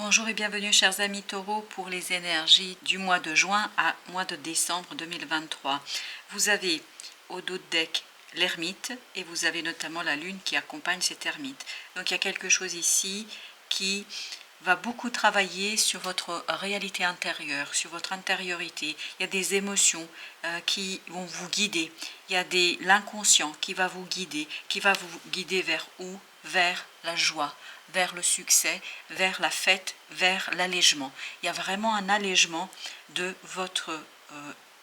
Bonjour et bienvenue chers amis taureaux pour les énergies du mois de juin à mois de décembre 2023. Vous avez au dos de deck l'ermite et vous avez notamment la lune qui accompagne cet ermite. Donc il y a quelque chose ici qui va beaucoup travailler sur votre réalité intérieure, sur votre intériorité. Il y a des émotions qui vont vous guider. Il y a l'inconscient qui va vous guider vers où? Vers la joie, vers le succès, vers la fête, vers l'allègement. Il y a vraiment un allègement de votre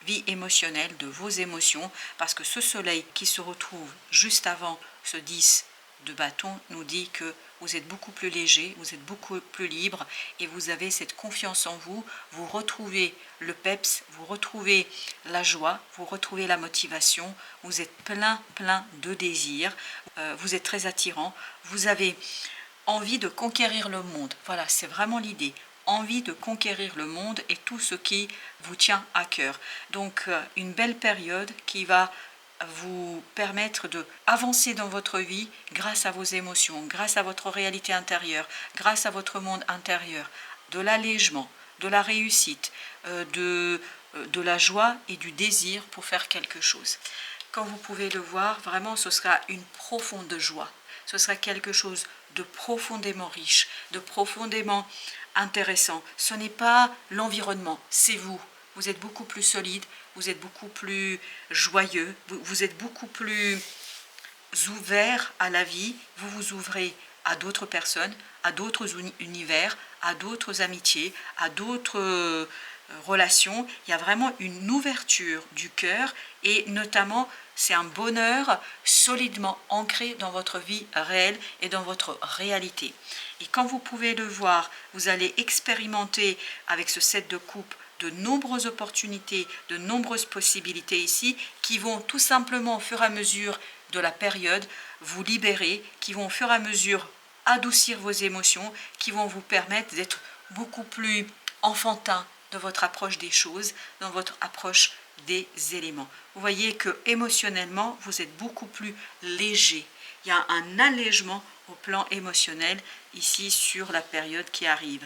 vie émotionnelle, de vos émotions, parce que ce soleil qui se retrouve juste avant ce 10 de bâton nous dit que vous êtes beaucoup plus léger, vous êtes beaucoup plus libre et vous avez cette confiance en vous, vous retrouvez le peps, vous retrouvez la joie, vous retrouvez la motivation, vous êtes plein de désirs, vous êtes très attirant, vous avez envie de conquérir le monde. Voilà, c'est vraiment l'idée. Envie de conquérir le monde et tout ce qui vous tient à cœur. Donc une belle période qui va vous permettre d'avancer dans votre vie grâce à vos émotions, grâce à votre réalité intérieure, grâce à votre monde intérieur, de l'allègement, de la réussite, de la joie et du désir pour faire quelque chose. Quand vous pouvez le voir, vraiment ce sera une profonde joie. Ce sera quelque chose de profondément riche, de profondément intéressant. Ce n'est pas l'environnement, c'est vous. Vous êtes beaucoup plus solide, vous êtes beaucoup plus joyeux, vous êtes beaucoup plus ouvert à la vie, vous vous ouvrez à d'autres personnes, à d'autres univers, à d'autres amitiés, à d'autres relations. Il y a vraiment une ouverture du cœur et notamment c'est un bonheur solidement ancré dans votre vie réelle et dans votre réalité. Et quand vous pouvez le voir, vous allez expérimenter avec ce 7 de coupe de nombreuses opportunités, de nombreuses possibilités ici qui vont tout simplement au fur et à mesure de la période vous libérer, qui vont au fur et à mesure adoucir vos émotions, qui vont vous permettre d'être beaucoup plus enfantin dans votre approche des choses, dans votre approche des éléments. Vous voyez que émotionnellement, vous êtes beaucoup plus léger. Il y a un allègement au plan émotionnel ici sur la période qui arrive.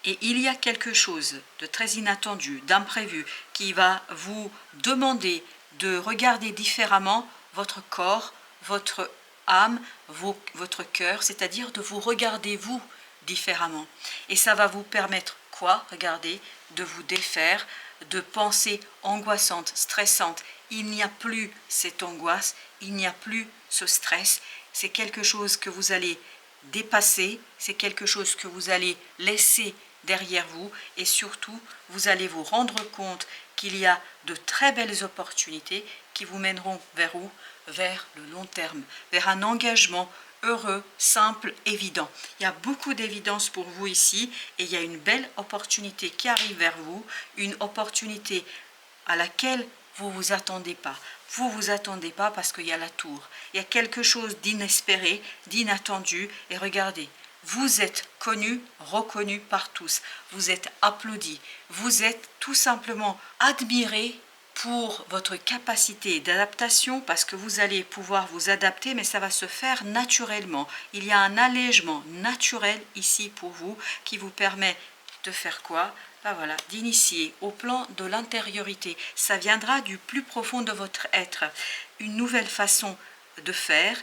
Et il y a quelque chose de très inattendu, d'imprévu, qui va vous demander de regarder différemment votre corps, votre âme, votre cœur, c'est-à-dire de vous regarder vous différemment. Et ça va vous permettre quoi? Regardez, de vous défaire de pensées angoissantes, stressantes. Il n'y a plus cette angoisse, il n'y a plus ce stress. C'est quelque chose que vous allez dépasser, c'est quelque chose que vous allez laisser derrière vous et surtout vous allez vous rendre compte qu'il y a de très belles opportunités qui vous mèneront vers où? Vers le long terme, vers un engagement heureux, simple, évident. Il y a beaucoup d'évidence pour vous ici et il y a une belle opportunité qui arrive vers vous, une opportunité à laquelle vous ne vous attendez pas. Vous ne vous attendez pas parce qu'il y a la tour. Il y a quelque chose d'inespéré, d'inattendu et regardez, vous êtes connu, reconnu par tous. Vous êtes applaudi. Vous êtes tout simplement admiré pour votre capacité d'adaptation parce que vous allez pouvoir vous adapter mais ça va se faire naturellement. Il y a un allègement naturel ici pour vous qui vous permet de faire quoi? Ben voilà, d'initier au plan de l'intériorité. Ça viendra du plus profond de votre être. Une nouvelle façon de faire,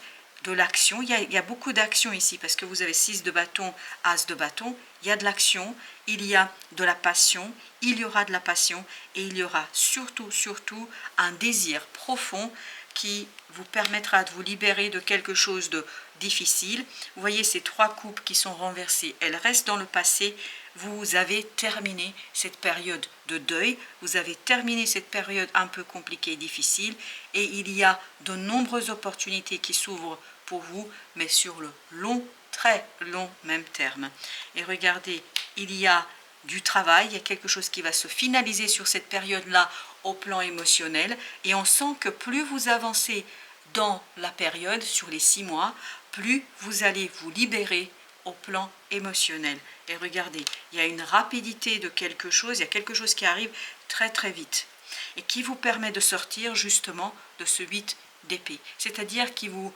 de l'action. Il y a beaucoup d'action ici parce que vous avez 6 de bâton, as de bâton. Il y a de l'action, il y a de la passion, il y aura de la passion et il y aura surtout un désir profond qui vous permettra de vous libérer de quelque chose de difficile. Vous voyez ces 3 coupes qui sont renversées, elles restent dans le passé. Vous avez terminé cette période de deuil, vous avez terminé cette période un peu compliquée et difficile et il y a de nombreuses opportunités qui s'ouvrent pour vous, mais sur le long, très long même terme. Et regardez, il y a du travail, il y a quelque chose qui va se finaliser sur cette période-là au plan émotionnel et on sent que plus vous avancez dans la période, sur les 6 mois, plus vous allez vous libérer au plan émotionnel. Et regardez, il y a une rapidité de quelque chose, il y a quelque chose qui arrive très vite et qui vous permet de sortir justement de ce 8 d'épée. C'est-à-dire qui vous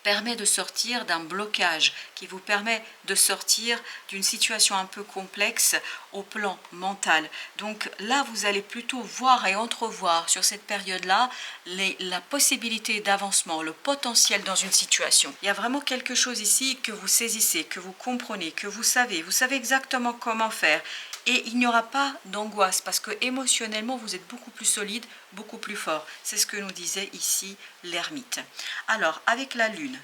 permet de sortir d'un blocage, qui vous permet de sortir d'une situation un peu complexe au plan mental. Donc là, vous allez plutôt voir et entrevoir sur cette période-là la possibilité d'avancement, le potentiel dans une situation. Il y a vraiment quelque chose ici que vous saisissez, que vous comprenez, que vous savez exactement comment faire. Et il n'y aura pas d'angoisse parce que émotionnellement, vous êtes beaucoup plus solide, beaucoup plus fort. C'est ce que nous disait ici l'ermite. Alors, avec la lune,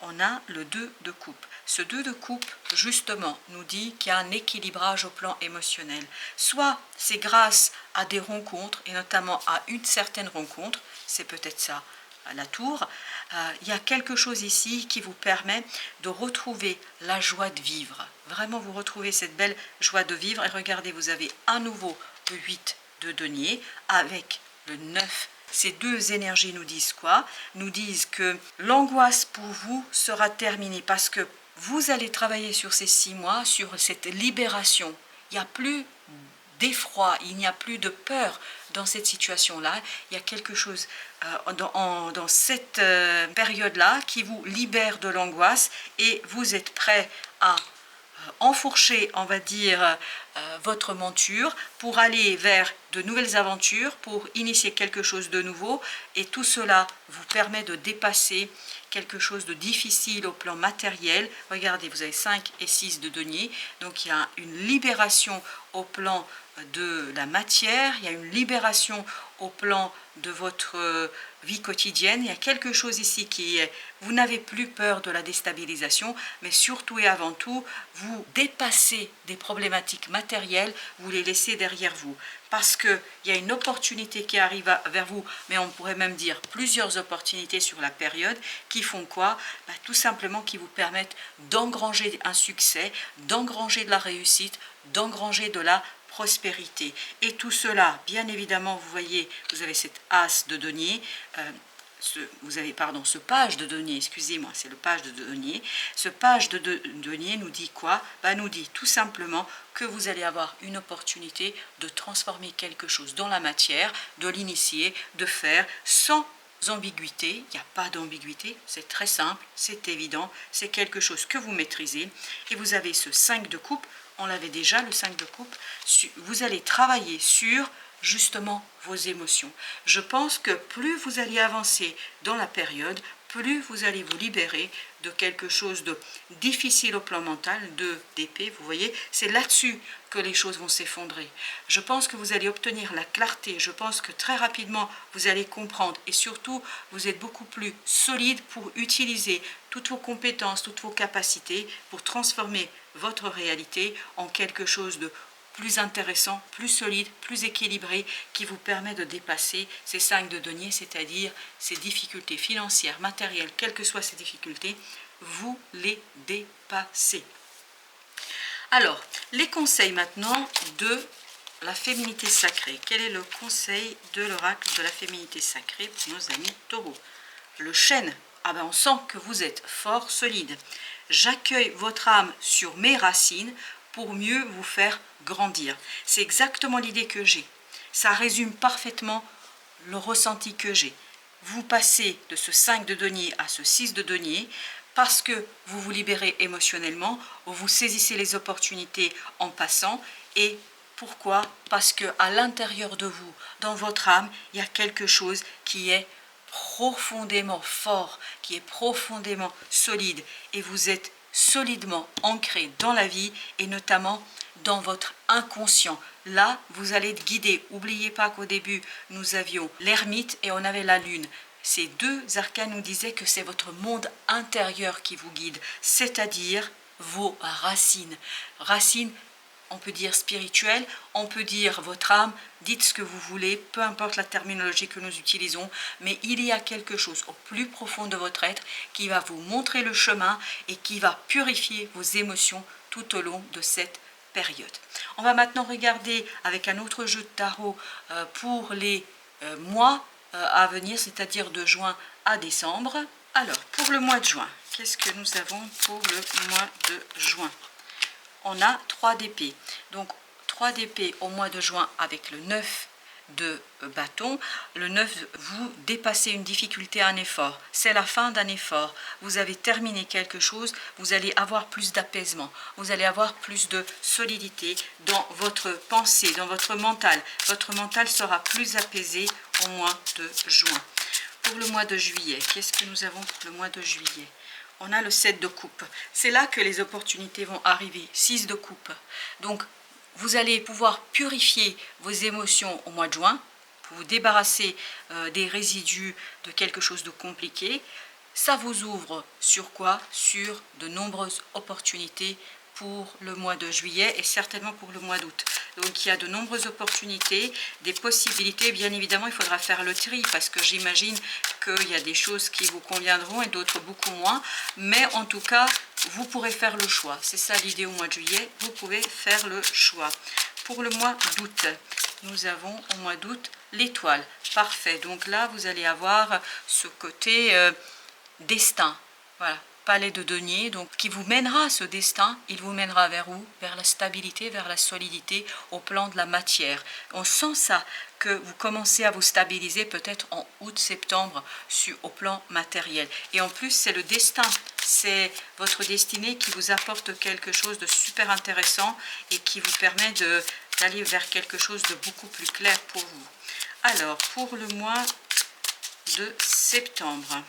on a le 2 de coupe. Ce 2 de coupe, justement, nous dit qu'il y a un équilibrage au plan émotionnel. Soit c'est grâce à des rencontres, et notamment à une certaine rencontre, c'est peut-être ça, à la tour, il y a quelque chose ici qui vous permet de retrouver la joie de vivre. Vraiment, vous retrouvez cette belle joie de vivre. Et regardez, vous avez à nouveau le 8 de denier avec le 9. Ces deux énergies nous disent quoi? Nous disent que l'angoisse pour vous sera terminée parce que vous allez travailler sur ces 6 mois, sur cette libération. Il n'y a plus d'effroi, il n'y a plus de peur dans cette situation-là. Il y a quelque chose dans cette période-là qui vous libère de l'angoisse et vous êtes prêt à enfourcher, on va dire, votre monture pour aller vers de nouvelles aventures, pour initier quelque chose de nouveau. Et tout cela vous permet de dépasser quelque chose de difficile au plan matériel. Regardez, vous avez 5 et 6 de denier. Donc il y a une libération au plan de la matière, il y a une libération au plan de votre vie quotidienne. Il y a quelque chose ici qui est, vous n'avez plus peur de la déstabilisation, mais surtout et avant tout, vous dépassez des problématiques matérielles, vous les laissez derrière vous. Parce qu'il y a une opportunité qui arrive vers vous, mais on pourrait même dire plusieurs opportunités sur la période, qui font quoi? Tout simplement qui vous permettent d'engranger un succès, d'engranger de la réussite, d'engranger de la prospérité. Et tout cela, bien évidemment, vous voyez, vous avez cette as de denier, ce page de denier, excusez-moi, c'est le page de denier. Ce page de denier nous dit quoi? Nous dit tout simplement que vous allez avoir une opportunité de transformer quelque chose dans la matière, de l'initier, de faire sans ambiguïté. Il n'y a pas d'ambiguïté, c'est très simple, c'est évident, c'est quelque chose que vous maîtrisez. Et vous avez ce 5 de coupe, on l'avait déjà, le 5 de coupe, vous allez travailler sur justement vos émotions. Je pense que plus vous allez avancer dans la période, plus vous allez vous libérer de quelque chose de difficile au plan mental, de d'épée, vous voyez, c'est là-dessus que les choses vont s'effondrer. Je pense que vous allez obtenir la clarté, je pense que très rapidement vous allez comprendre et surtout vous êtes beaucoup plus solide pour utiliser toutes vos compétences, toutes vos capacités pour transformer votre réalité en quelque chose de plus intéressant, plus solide, plus équilibré, qui vous permet de dépasser ces 5 de denier, c'est-à-dire ces difficultés financières, matérielles, quelles que soient ces difficultés, vous les dépassez. Alors, les conseils maintenant de la féminité sacrée. Quel est le conseil de l'oracle de la féminité sacrée pour nos amis taureaux? Le chêne, on sent que vous êtes fort, solide. J'accueille votre âme sur mes racines pour mieux vous faire grandir. C'est exactement l'idée que j'ai. Ça résume parfaitement le ressenti que j'ai. Vous passez de ce 5 de denier à ce 6 de denier parce que vous vous libérez émotionnellement, vous saisissez les opportunités en passant. Et pourquoi? Parce qu'à l'intérieur de vous, dans votre âme, il y a quelque chose qui est profondément fort, qui est profondément solide. Et vous êtes solidement ancré dans la vie et notamment dans votre inconscient. Là, vous allez être guidé. N'oubliez pas qu'au début, nous avions l'ermite et on avait la lune. Ces deux arcanes nous disaient que c'est votre monde intérieur qui vous guide, c'est-à-dire vos racines. Racines, on peut dire spirituelles, on peut dire votre âme, dites ce que vous voulez, peu importe la terminologie que nous utilisons, mais il y a quelque chose au plus profond de votre être qui va vous montrer le chemin et qui va purifier vos émotions tout au long de cette période. On va maintenant regarder avec un autre jeu de tarot pour les mois à venir, c'est-à-dire de juin à décembre. Alors, pour le mois de juin, qu'est-ce que nous avons pour le mois de juin? On a 3 d'épée. Donc, 3 d'épée au mois de juin avec le 9 de bâton. Le 9, vous dépassez une difficulté, un effort. C'est la fin d'un effort. Vous avez terminé quelque chose, vous allez avoir plus d'apaisement. Vous allez avoir plus de solidité dans votre pensée, dans votre mental. Votre mental sera plus apaisé au mois de juin. Pour le mois de juillet, qu'est-ce que nous avons pour le mois de juillet? On a le 7 de coupe. C'est là que les opportunités vont arriver. 6 de coupe. Donc, vous allez pouvoir purifier vos émotions au mois de juin, pour vous débarrasser des résidus de quelque chose de compliqué. Ça vous ouvre sur quoi? Sur de nombreuses opportunités pour le mois de juillet et certainement pour le mois d'août. Donc il y a de nombreuses opportunités, des possibilités. Bien évidemment, il faudra faire le tri parce que j'imagine qu'il y a des choses qui vous conviendront et d'autres beaucoup moins. Mais en tout cas, vous pourrez faire le choix. C'est ça l'idée au mois de juillet, vous pouvez faire le choix. Pour le mois d'août, nous avons au mois d'août l'étoile. Parfait. Donc là, vous allez avoir ce côté destin. Voilà. Palais de denier, donc qui vous mènera à ce destin, il vous mènera vers où? Vers la stabilité, vers la solidité au plan de la matière. On sent ça, que vous commencez à vous stabiliser peut-être en août-septembre au plan matériel. Et en plus, c'est le destin, c'est votre destinée qui vous apporte quelque chose de super intéressant et qui vous permet d'aller vers quelque chose de beaucoup plus clair pour vous. Alors, pour le mois de septembre,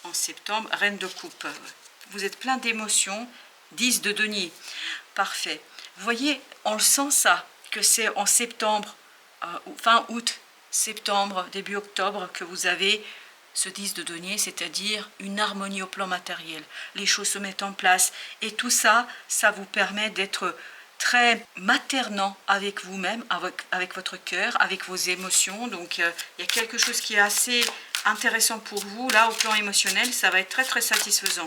en septembre, reine de coupe, vous êtes plein d'émotions, 10 de denier, parfait. Vous voyez, on le sent ça, que c'est en septembre, fin août, septembre, début octobre, que vous avez ce 10 de denier, c'est-à-dire une harmonie au plan matériel. Les choses se mettent en place et tout ça, ça vous permet d'être très maternant avec vous-même, avec votre cœur, avec vos émotions. Donc il y a quelque chose qui est assez intéressant pour vous. Là, au plan émotionnel, ça va être très très satisfaisant.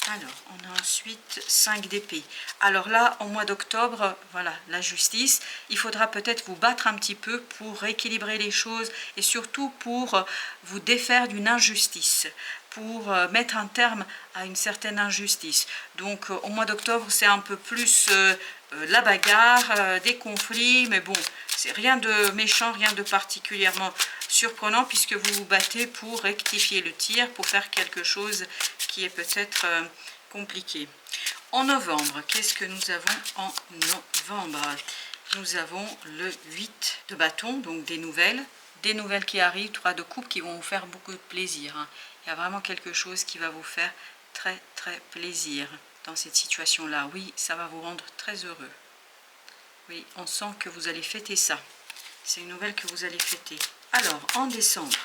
Alors, on a ensuite 5 d'épée. Alors là, au mois d'octobre, voilà, la justice. Il faudra peut-être vous battre un petit peu pour rééquilibrer les choses et surtout pour vous défaire d'une injustice, pour mettre un terme à une certaine injustice. Donc, au mois d'octobre, c'est un peu plus la bagarre, des conflits, mais bon, c'est rien de méchant, rien de particulièrement surprenant puisque vous vous battez pour rectifier le tir, pour faire quelque chose qui est peut-être compliqué. En novembre, qu'est-ce que nous avons en novembre? Nous avons le 8 de bâton, donc des nouvelles qui arrivent, 3 de coupe qui vont vous faire beaucoup de plaisir. Il y a vraiment quelque chose qui va vous faire très très plaisir dans cette situation-là. Oui, ça va vous rendre très heureux. Oui, on sent que vous allez fêter ça. C'est une nouvelle que vous allez fêter. Alors, en décembre,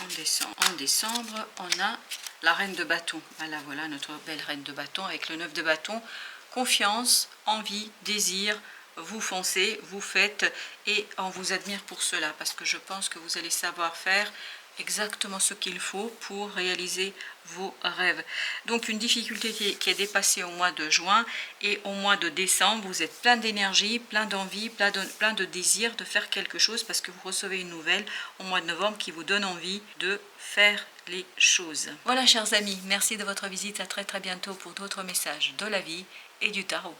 on a la reine de bâton. Voilà notre belle reine de bâton avec le 9 de bâton. Confiance, envie, désir, vous foncez, vous faites et on vous admire pour cela parce que je pense que vous allez savoir faire exactement ce qu'il faut pour réaliser vos rêves. Donc une difficulté qui est dépassée au mois de juin et au mois de décembre, vous êtes plein d'énergie, plein d'envie, plein de désir de faire quelque chose parce que vous recevez une nouvelle au mois de novembre qui vous donne envie de faire les choses. Voilà chers amis, merci de votre visite, à très très bientôt pour d'autres messages de la vie et du tarot.